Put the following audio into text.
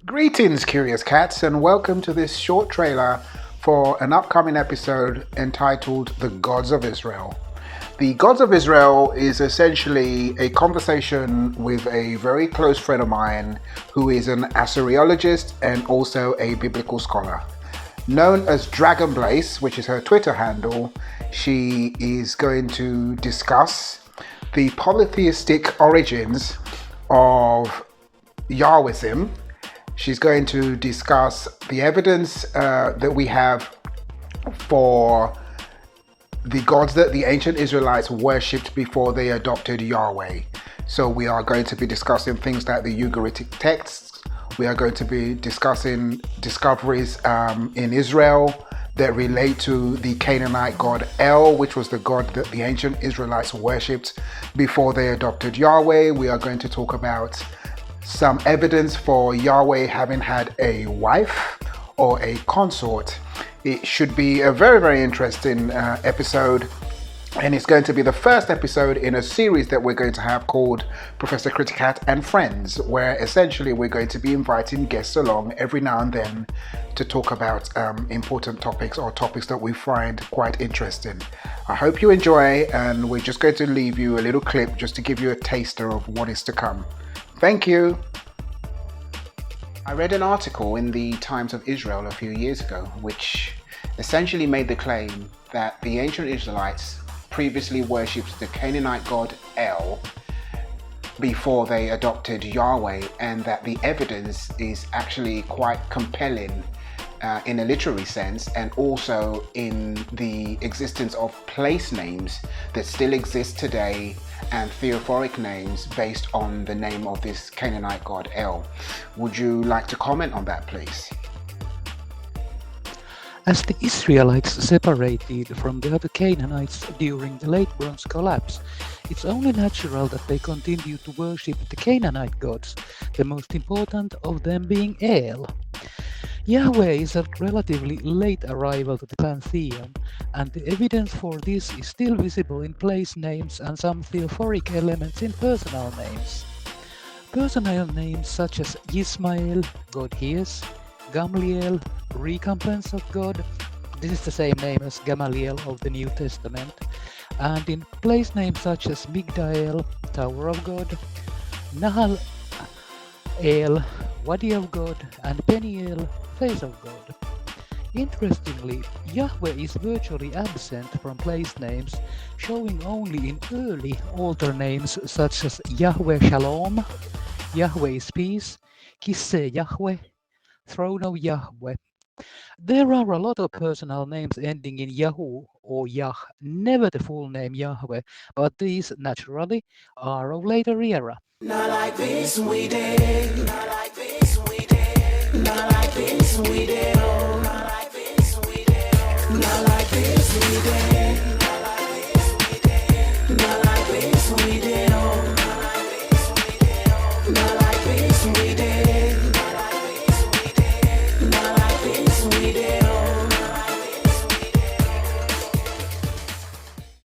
Greetings, curious cats, and welcome to this short trailer for an upcoming episode entitled The Gods of Israel. The Gods of Israel is essentially a conversation with a very close friend of mine who is an Assyriologist and also a biblical scholar. Known as Dragon Blaze, which is her Twitter handle, she is going to discuss the polytheistic origins of Yahwism. She's going to discuss the evidence that we have for the gods that the ancient Israelites worshipped before they adopted Yahweh. So we are going to be discussing things like the Ugaritic texts. We are going to be discussing discoveries in Israel that relate to the Canaanite god El, which was the god that the ancient Israelites worshipped before they adopted Yahweh. We are going to talk about some evidence for Yahweh having had a wife or a consort. It should be a very, very interesting episode, and it's going to be the first episode in a series that we're going to have called Professor Kritikat and Friends, where essentially we're going to be inviting guests along every now and then to talk about important topics or topics that we find quite interesting. I hope you enjoy, and we're just going to leave you a little clip just to give you a taster of what is to come. Thank you. I read an article in the Times of Israel a few years ago, which essentially made the claim that the ancient Israelites previously worshipped the Canaanite god El before they adopted Yahweh, and that the evidence is actually quite compelling in a literary sense, and also in the existence of place names that still exist today and theophoric names based on the name of this Canaanite god El. Would you like to comment on that, please? As the Israelites separated from the other Canaanites during the Late Bronze collapse, it's only natural that they continued to worship the Canaanite gods, the most important of them being El. Yahweh is a relatively late arrival to the pantheon, and the evidence for this is still visible in place names and some theophoric elements in personal names. Personal names such as Yismael, God hears, Gamliel, recompense of God, this is the same name as Gamaliel of the New Testament, and in place names such as Migdael, Tower of God, Nahal El, Wadi of God, and Peniel, Face of God. Interestingly, Yahweh is virtually absent from place names, showing only in early altar names such as Yahweh Shalom, Yahweh is peace, Kisseh Yahweh, Throne of Yahweh. There are a lot of personal names ending in Yahu or Yah, never the full name Yahweh, but these naturally are of later era. Not like this we did.